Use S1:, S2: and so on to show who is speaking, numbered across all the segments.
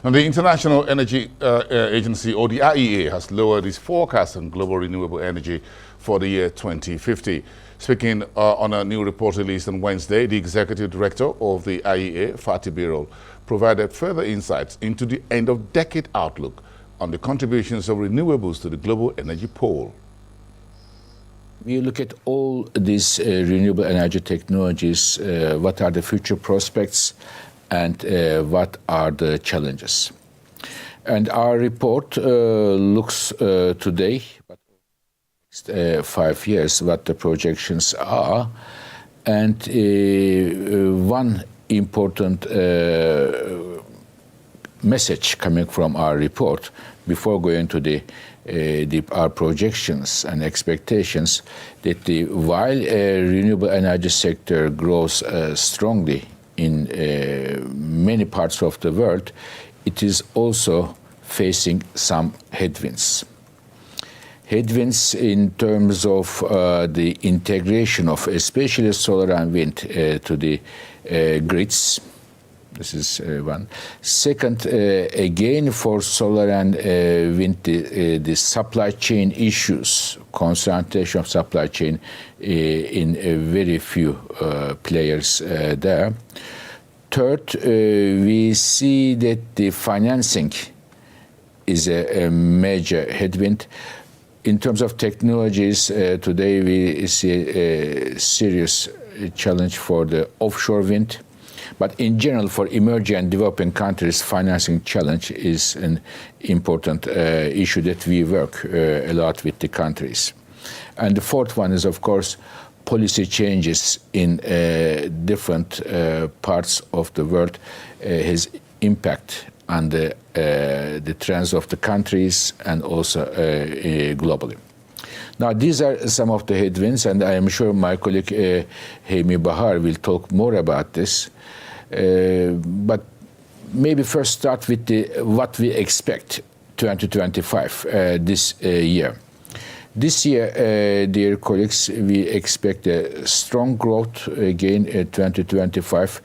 S1: And the International Energy Agency, or the IEA, has lowered its forecast on global renewable energy for the year 2050. Speaking on a new report released on Wednesday, the executive director of the IEA, Fatih Birol, provided further insights into the end-of-decade outlook on the contributions of renewables to the global energy pool.
S2: We look at all these renewable energy technologies, what are the future prospects and what are the challenges. And our report looks today, but next 5 years, what the projections are. And one important message coming from our report before going to our projections and expectations, that while renewable energy sector grows strongly in many parts of the world, it is also facing some headwinds. Headwinds in terms of the integration of especially solar and wind to the grids. This is one. Second, again for solar and wind, the supply chain issues, concentration of supply chain in very few players there. Third, we see that the financing is a major headwind. In terms of technologies, today we see a serious challenge for the offshore wind. But in general, for emerging and developing countries, financing challenge is an important issue that we work a lot with the countries. And the fourth one is, of course, policy changes in different parts of the world has impact on the trends of the countries and also globally. Now, these are some of the headwinds, and I am sure my colleague Hemi Bahar will talk more about this. But maybe first start with what we expect 2025 this year. This year, dear colleagues, we expect a strong growth again in 2025.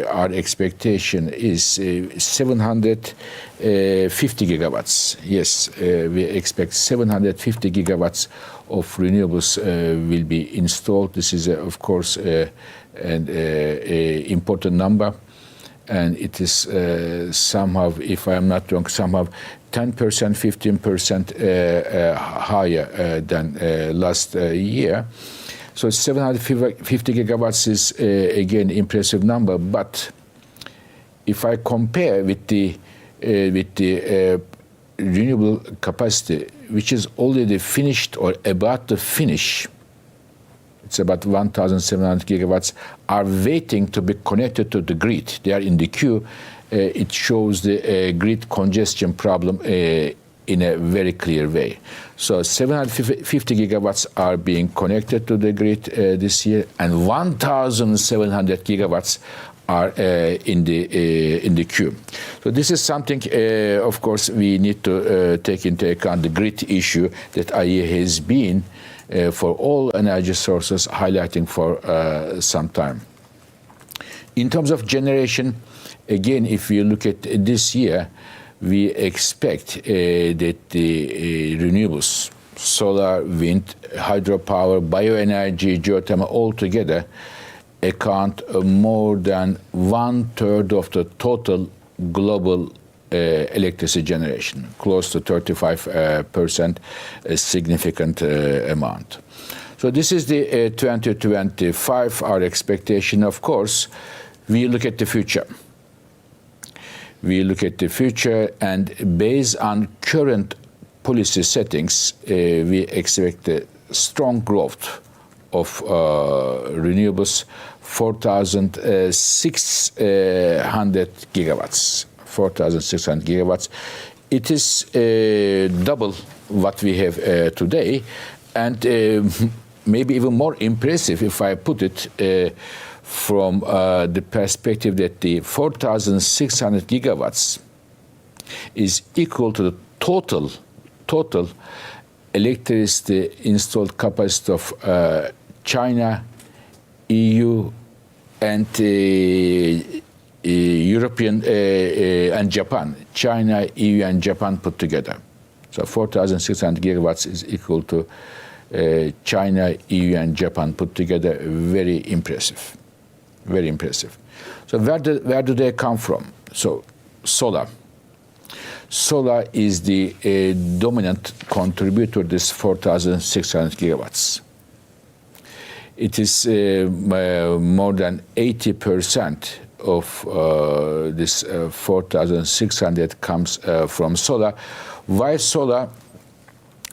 S2: Our expectation is 750 gigawatts. Yes, we expect 750 gigawatts of renewables will be installed. This is, of course, an important number. And it is somehow, if I am not wrong, somehow 10%, 15% higher than last year. So 750 gigawatts is, again, impressive number. But if I compare with the renewable capacity, which is already finished or about to finish, it's about 1,700 gigawatts, are waiting to be connected to the grid. They are in the queue. It shows the grid congestion problem in a very clear way. So 750 gigawatts are being connected to the grid this year, and 1,700 gigawatts are in the queue. So this is something, of course, we need to take into account, the grid issue that IEA has been for all energy sources highlighting for some time. In terms of generation, again, if you look at this year, we expect that the renewables, solar, wind, hydropower, bioenergy, geothermal, all together account more than 1/3 of the total global electricity generation, close to 35%, a significant amount. So this is the 2025, our expectation. Of course, we look at the future. We look at the future, and based on current policy settings, we expect a strong growth of renewables, 4,600 gigawatts. 4,600 gigawatts. It is double what we have today, and maybe even more impressive if I put it from the perspective that the 4,600 gigawatts is equal to the total electricity installed capacity of China, EU, and European and Japan, China, EU, and Japan put together. So 4,600 gigawatts is equal to China, EU, and Japan put together. Very impressive, very impressive. So where do they come from? So solar. Solar is the dominant contributor to this 4,600 gigawatts. It is more than 80% of this 4,600 comes from solar. Why solar?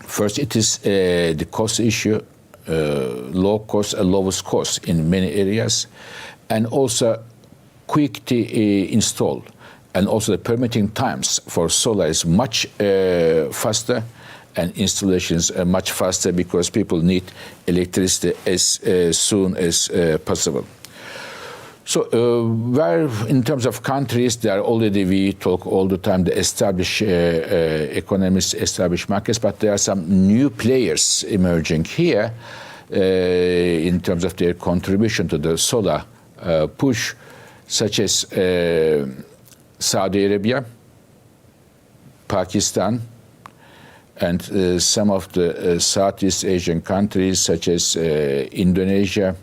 S2: First, it is the cost issue, low cost, lowest cost in many areas, and also quick to install. And also the permitting times for solar is much faster, and installations are much faster because people need electricity as soon as possible. So where in terms of countries, there are already, we talk all the time, the established economies, established markets, but there are some new players emerging here in terms of their contribution to the solar push, such as Saudi Arabia, Pakistan, and some of the Southeast Asian countries such as Indonesia,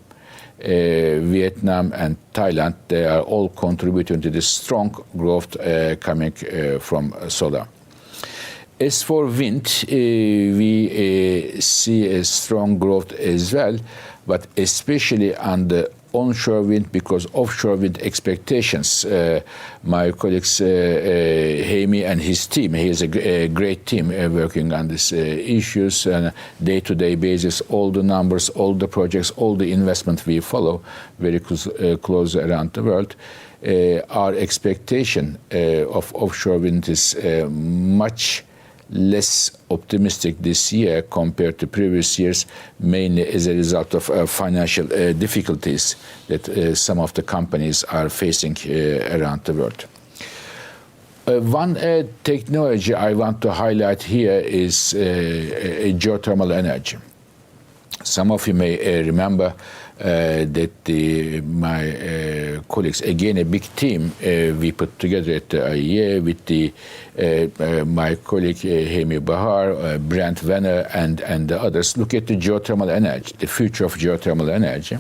S2: Vietnam, and Thailand. They are all contributing to this strong growth coming from solar. As for wind, we see a strong growth as well, but especially on the onshore wind, because offshore wind expectations, my colleagues Hemi and his team, he has a great team working on these issues on a day-to-day basis. All the numbers, all the projects, all the investment we follow very close around the world. Our expectation of offshore wind is much less optimistic this year compared to previous years, mainly as a result of financial difficulties that some of the companies are facing around the world. One technology I want to highlight here is geothermal energy. Some of you may remember that my colleagues, again a big team, we put together at the IEA with my colleague Hemi Bahar, Brent Venner, and the others, look at the geothermal energy, the future of geothermal energy.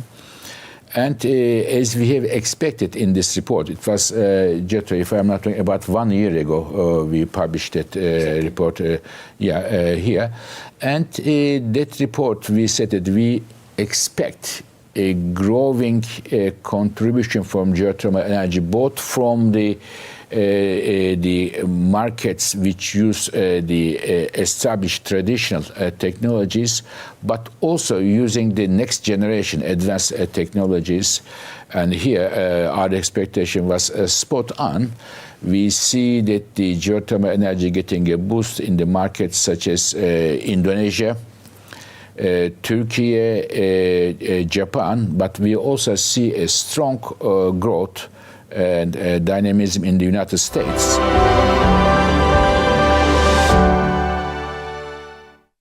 S2: And as we have expected in this report, it was, Jetro, if I'm not wrong, about 1 year ago, we published that report here. And that report, we said that we expect a growing contribution from geothermal energy, both from the markets which use the established traditional technologies, but also using the next generation advanced technologies. And here our expectation was spot on. We see that the geothermal energy getting a boost in the markets such as Indonesia, Turkey, Japan, but we also see a strong growth and dynamism in the United States.